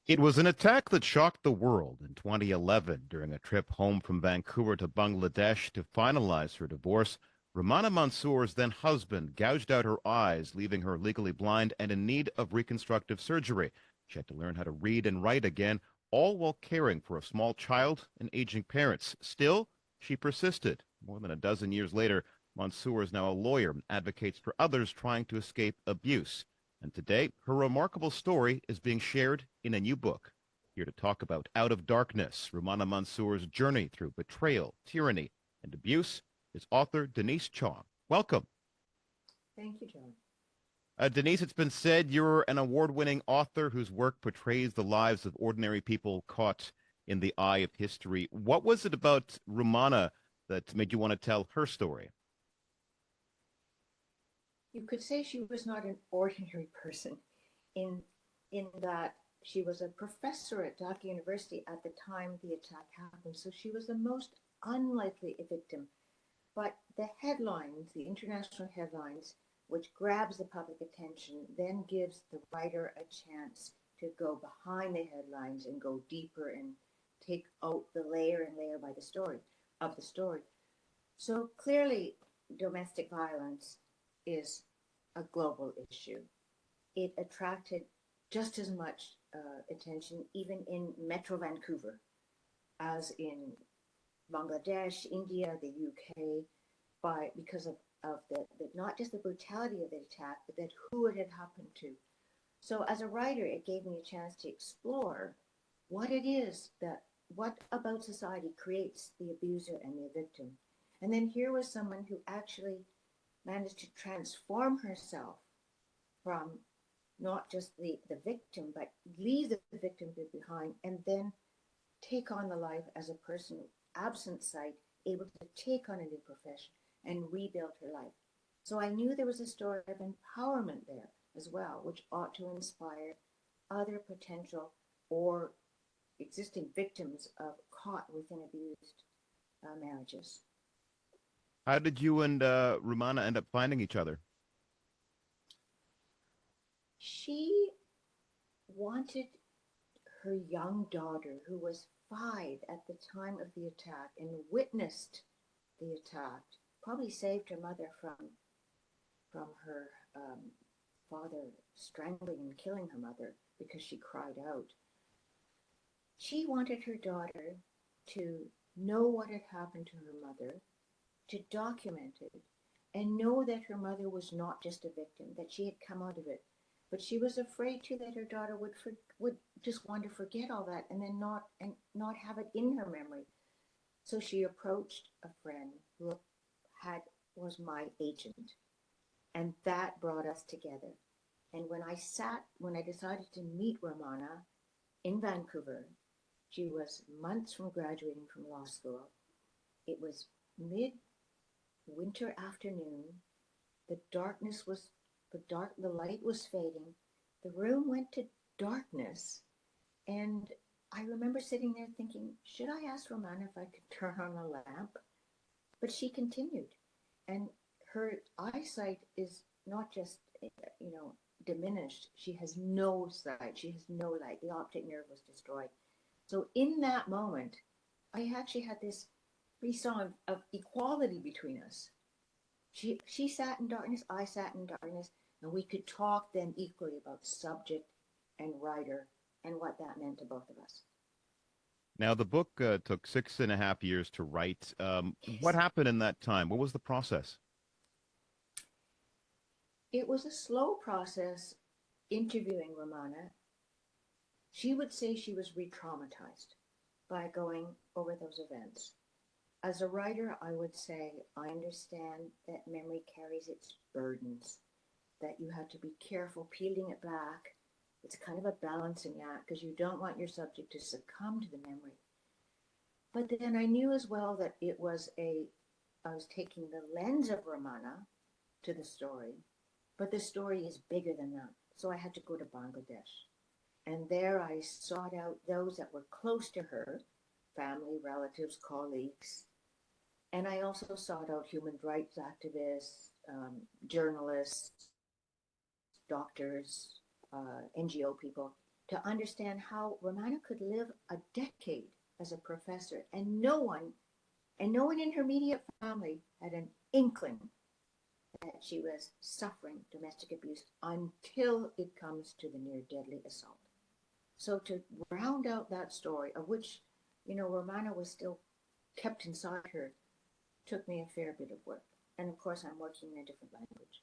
It was an attack that shocked the world in 2011 during a trip home from Vancouver to Bangladesh to finalize her divorce. Rumana Mansour's then husband gouged out her eyes, leaving her legally blind and in need of reconstructive surgery. She had to learn how to read and write again, all while caring for a small child and aging parents. Still, she persisted. More than a dozen years later, Mansour is now a lawyer and advocates for others trying to escape abuse. And today, her remarkable story is being shared in a new book. Here to talk about Out of Darkness, Rumana Mansour's journey through betrayal, tyranny, and abuse is author Denise Chong. Welcome. Thank you, John. Denise, it's been said you're an award-winning author whose work portrays the lives of ordinary people caught in the eye of history. What was it about Rumana that made you want to tell her story? You could say she was not an ordinary person in that she was a professor at Dhaka University at the time the attack happened. So she was the most unlikely a victim. But the headlines, the international headlines, which grabs the public attention, then gives the writer a chance to go behind the headlines and go deeper and take out the layer and layer by the story of the story. So clearly, domestic violence is a global issue. It attracted just as much attention, even in Metro Vancouver, as in Bangladesh, India, the UK, because of the not just the brutality of the attack, but that who it had happened to. So as a writer, it gave me a chance to explore what it is what about society creates the abuser and the victim. And then here was someone who actually managed to transform herself from not just the victim, but leave the victim behind and then take on the life as a person absent sight, able to take on a new profession and rebuild her life. So I knew there was a story of empowerment there as well, which ought to inspire other potential or existing victims of caught within abused marriages. How did you and Rumana end up finding each other? She wanted her young daughter, who was 5 at the time of the attack and witnessed the attack, probably saved her mother from her father strangling and killing her mother because she cried out. She wanted her daughter to know what had happened to her mother, to document it, and know that her mother was not just a victim, that she had come out of it. But she was afraid too that her daughter would just want to forget all that and then not have it in her memory. So she approached a friend who was my agent, and that brought us together. And when I decided to meet Romana in Vancouver, she was months from graduating from law school. It was mid-winter afternoon. The darkness was the light was fading. The room went to darkness, and I remember sitting there thinking, should I ask Romana if I could turn on a lamp? But she continued, and her eyesight is not just diminished. She has no sight. She has no light. The optic nerve was destroyed. So in that moment, I actually had this frisson of equality between us. She sat in darkness, I sat in darkness, and we could talk then equally about subject and writer and what that meant to both of us. Now, the book took 6.5 years to write. What Yes. happened in that time? What was the process? It was a slow process interviewing Romana. She would say she was re-traumatized by going over those events. As a writer, I would say I understand that memory carries its burdens, that you have to be careful peeling it back. It's kind of a balancing act because you don't want your subject to succumb to the memory. But then I knew as well that I was taking the lens of Romana to the story, but the story is bigger than that. So I had to go to Bangladesh. And there I sought out those that were close to her, family, relatives, colleagues. And I also sought out human rights activists, journalists, doctors, NGO people. to understand how Romana could live a decade as a professor and no one in her immediate family had an inkling that she was suffering domestic abuse until it comes to the near deadly assault. So to round out that story, of which, Romana was still kept inside her, took me a fair bit of work. And of course, I'm working in a different language.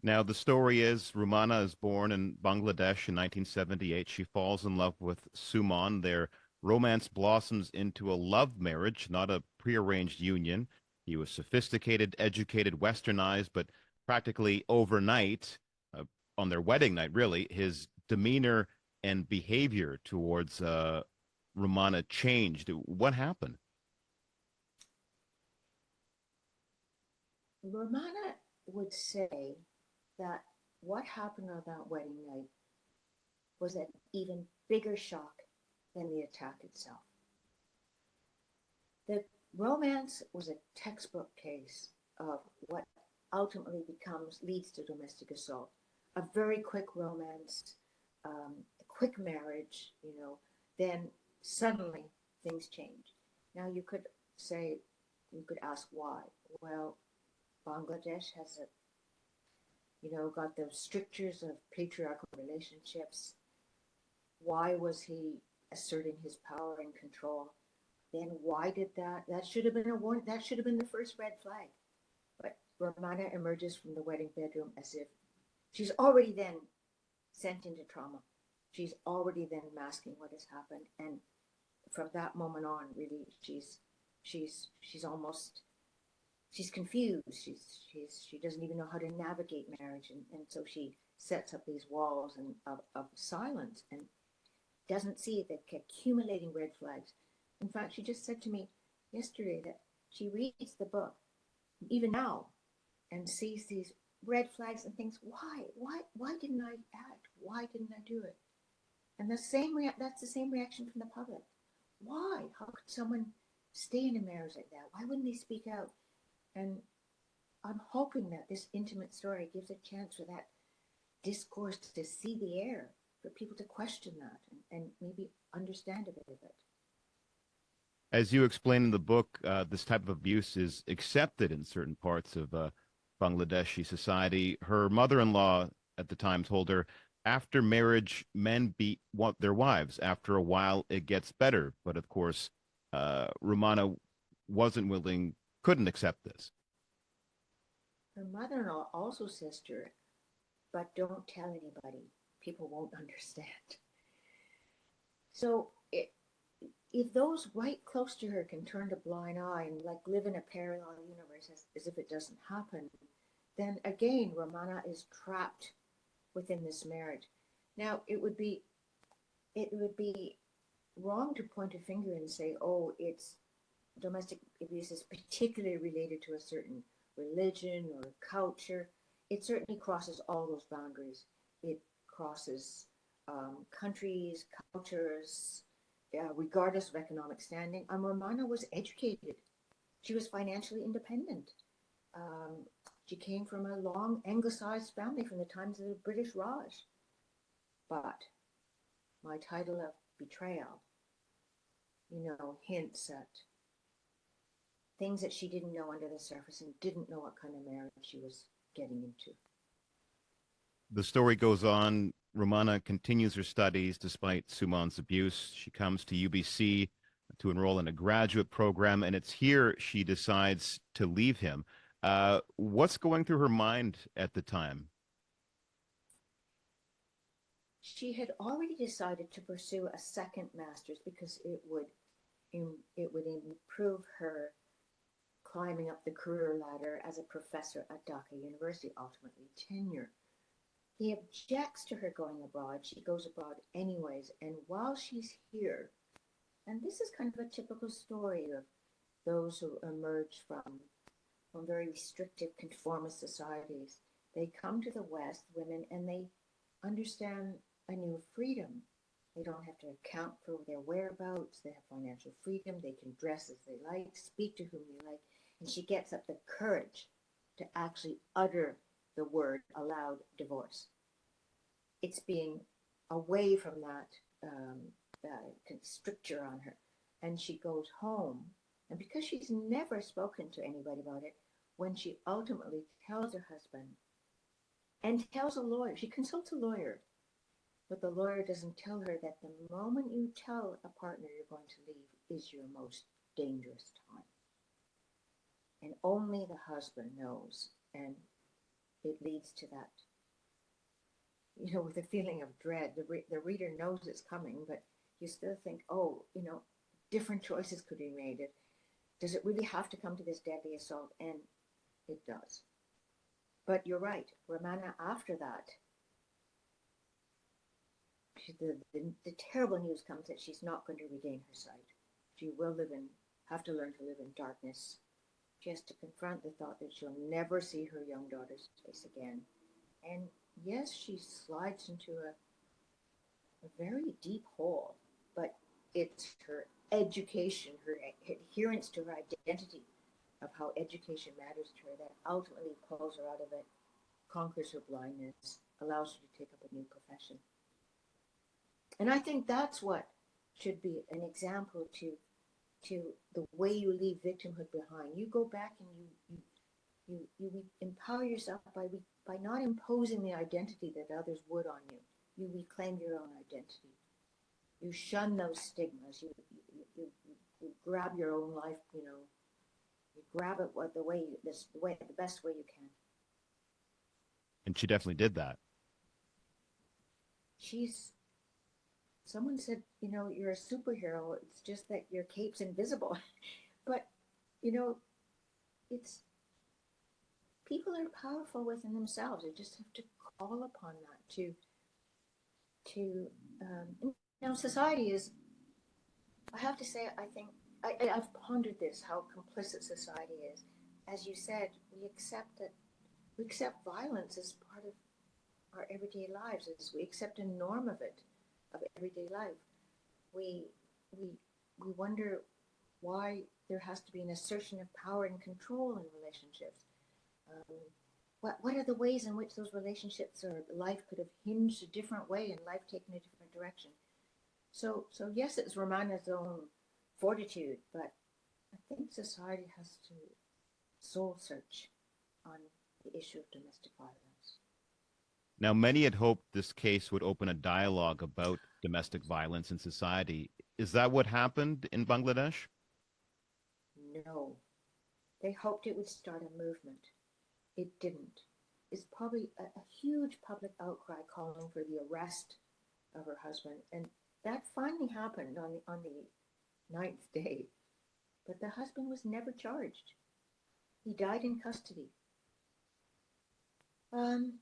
Now, the story is Rumana is born in Bangladesh in 1978. She falls in love with Suman. Their romance blossoms into a love marriage, not a prearranged union. He was sophisticated, educated, westernized, but practically overnight, uh, on their wedding night, really, his demeanor and behavior towards Rumana changed. What happened? Romana would say that what happened on that wedding night was an even bigger shock than the attack itself. The romance was a textbook case of what ultimately leads to domestic assault. A very quick romance, a quick marriage, then suddenly things change. Now you could ask why. Well, Bangladesh has got the strictures of patriarchal relationships. Why was he asserting his power and control? Then why did that? That should have been a warning. That should have been the first red flag. But Romana emerges from the wedding bedroom as if she's already then sent into trauma. She's already then masking what has happened, and from that moment on, really, she's almost she's confused. She doesn't even know how to navigate marriage, and so she sets up these walls of silence and doesn't see the accumulating red flags. In fact, she just said to me yesterday that she reads the book even now and sees these red flags and thinks, why didn't I act? Why didn't I do it? And that's the same reaction from the public. Why? How could someone stay in a marriage like that? Why wouldn't they speak out? And I'm hoping that this intimate story gives a chance for that discourse to see the air, for people to question that and maybe understand a bit of it. As you explain in the book, this type of abuse is accepted in certain parts of Bangladeshi society. Her mother-in-law at the time told her, after marriage, men beat their wives. After a while, it gets better. But of course, Romana wasn't willing, couldn't accept this. Her mother-in-law also says to her, but don't tell anybody. People won't understand. So if those right close to her can turn a blind eye and live in a parallel universe as if it doesn't happen, then again, Romana is trapped within this marriage. Now, it would be wrong to point a finger and say, oh, it's domestic abuse is particularly related to a certain religion or culture. It certainly crosses all those boundaries. It crosses countries, cultures, regardless of economic standing. Romana was educated. She was financially independent. Um, she came from a long anglicized family from the times of the British Raj. But my title of Betrayal, hints at things that she didn't know under the surface and didn't know what kind of marriage she was getting into. The story goes on. Romana continues her studies despite Suman's abuse. She comes to UBC to enroll in a graduate program, and it's here she decides to leave him. What's going through her mind at the time? She had already decided to pursue a second master's because it would improve her climbing up the career ladder as a professor at Dhaka University, ultimately tenure. He objects to her going abroad. She goes abroad anyways, and while she's here, and this is kind of a typical story of those who emerge from very restrictive conformist societies. They come to the West, women, and they understand a new freedom. They don't have to account for their whereabouts. They have financial freedom. They can dress as they like, speak to whom they like. And she gets up the courage to actually utter the word aloud, divorce. It's being away from that stricture on her. And she goes home. And because she's never spoken to anybody about it, when she ultimately tells her husband and tells a lawyer, she consults a lawyer, but the lawyer doesn't tell her that the moment you tell a partner you're going to leave is your most dangerous time. And only the husband knows. And it leads to that, with a feeling of dread. The reader knows it's coming, but you still think, oh, different choices could be made. Does it really have to come to this deadly assault? And it does. But you're right, Rumana, after that, the terrible news comes that she's not going to regain her sight. She will have to learn to live in darkness. She has to confront the thought that she'll never see her young daughter's face again. And yes, she slides into a very deep hole, but it's her education, her adherence to her identity of how education matters to her that ultimately pulls her out of it, conquers her blindness, allows her to take up a new profession. And I think that's what should be an example to the way you leave victimhood behind. You go back and you empower yourself by not imposing the identity that others would on you. You reclaim your own identity. You shun those stigmas. You grab your own life. You grab it the best way you can. And she definitely did that. Someone said, you're a superhero. It's just that your cape's invisible. But, it's people are powerful within themselves. They just have to call upon that society is, I have to say, I think, I've pondered this, how complicit society is. As you said, we accept violence as part of our everyday lives, as we accept a norm of everyday life. We wonder why there has to be an assertion of power and control in relationships. What are the ways in which those relationships or life could have hinged a different way and life taken a different direction? So yes, it's Romana's own fortitude, but I think society has to soul search on the issue of domestic violence. Now, many had hoped this case would open a dialogue about domestic violence in society. Is that what happened in Bangladesh? No. They hoped it would start a movement. It didn't. It's probably a huge public outcry calling for the arrest of her husband. And that finally happened on the 9th day. But the husband was never charged. He died in custody.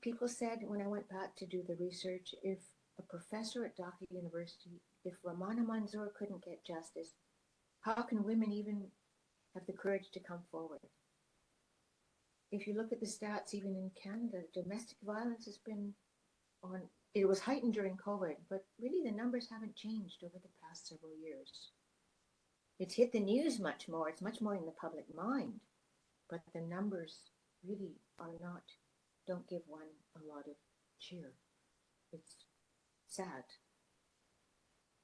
People said when I went back to do the research, if a professor at Dhaka University, if Rumana Monzur couldn't get justice, how can women even have the courage to come forward? If you look at the stats, even in Canada, domestic violence has been it was heightened during COVID, but really the numbers haven't changed over the past several years. It's hit the news much more. It's much more in the public mind, but the numbers really don't give one a lot of cheer. It's sad.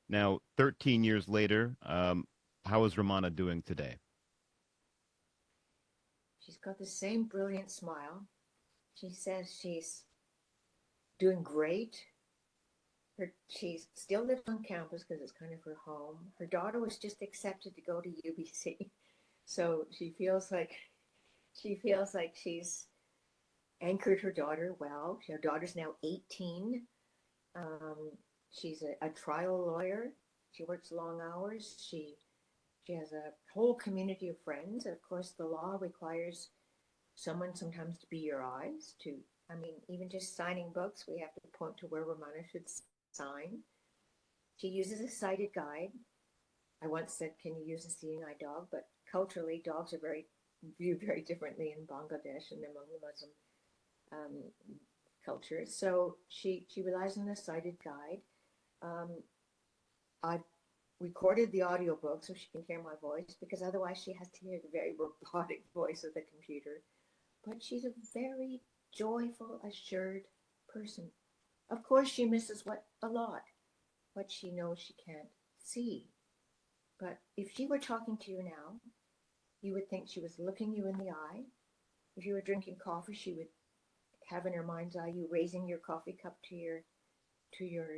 Now, 13 years later, how is Rumana doing today? She's got the same brilliant smile. She says she's doing great. She still lives on campus because it's kind of her home. Her daughter was just accepted to go to UBC, so she feels like she's anchored her daughter well. Her daughter's now 18. She's a trial lawyer. She works long hours. She has a whole community of friends. Of course, the law requires someone sometimes to be your eyes. Even just signing books, we have to point to where Rumana should sign. She uses a sighted guide. I once said, can you use a seeing eye dog? But culturally, dogs are viewed very differently in Bangladesh and among the Muslim cultures. So she relies on a sighted guide. I've recorded the audiobook so she can hear my voice, because otherwise she has to hear the very robotic voice of the computer. But she's a very joyful, assured person. Of course, she misses what she knows she can't see. But if she were talking to you now, you would think she was looking you in the eye. If you were drinking coffee, she would have in her mind's eye you raising your coffee cup to your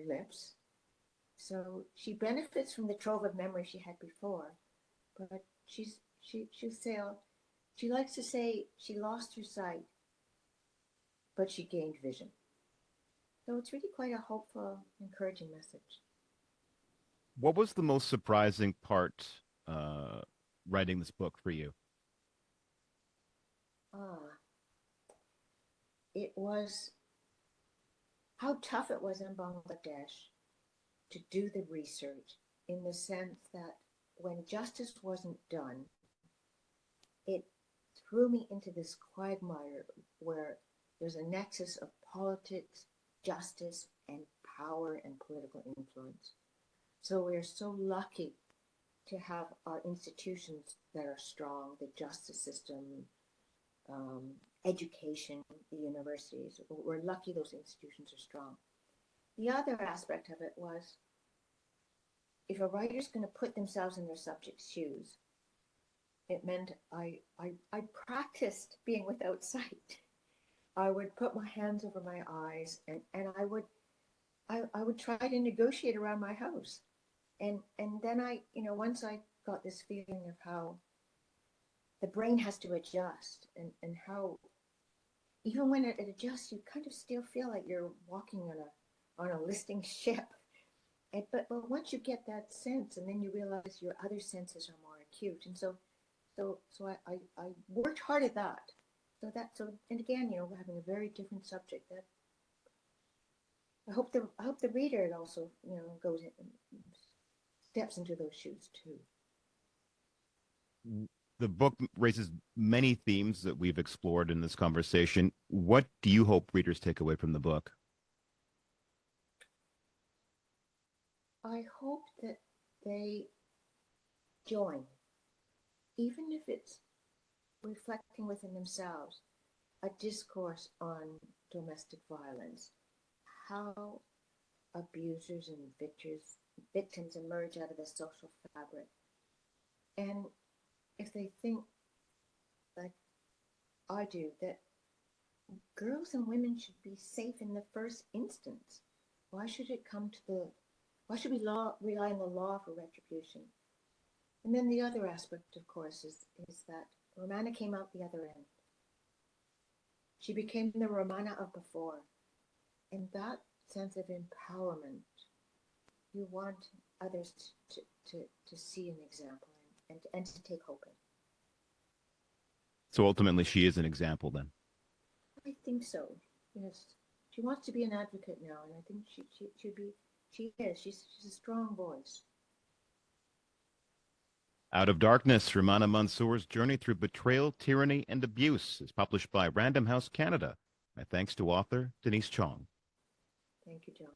lips. So she benefits from the trove of memory she had before, but she'll say she likes to say she lost her sight, but she gained vision. So it's really quite a hopeful, encouraging message. What was the most surprising part writing this book for you? Ah, it was how tough it was in Bangladesh to do the research in the sense that when justice wasn't done, it threw me into this quagmire where there's a nexus of politics, justice, and power and political influence. So we're so lucky to have our institutions that are strong, the justice system, um, education, the universities. We're lucky those institutions are strong. The other aspect of it was if a writer's going to put themselves in their subject's shoes, it meant I practiced being without sight. I would put my hands over my eyes and I would try to negotiate around my house. And then once I got this feeling of how the brain has to adjust and how even when it adjusts, you kind of still feel like you're walking on a listing ship. But once you get that sense, and then you realize your other senses are more acute, and so I worked hard at that. And again, having a very different subject. That I hope the reader also goes in, steps into those shoes too. The book raises many themes that we've explored in this conversation. What do you hope readers take away from the book? I hope that they join, even if it's reflecting within themselves, a discourse on domestic violence, how abusers and victims emerge out of the social fabric. And if they think, like I do, that girls and women should be safe in the first instance, why should it come to why should we rely on the law for retribution? And then the other aspect, of course, is that Rumana came out the other end. She became the Rumana of before. And that sense of empowerment, you want others to see an example and to take hope in. So ultimately, she is an example then. I think so. Yes, she wants to be an advocate now, and I think she should be. She is. She's a strong voice. Out of Darkness, Rumana Monzur's journey through betrayal, tyranny, and abuse is published by Random House Canada. My thanks to author Denise Chong. Thank you, John.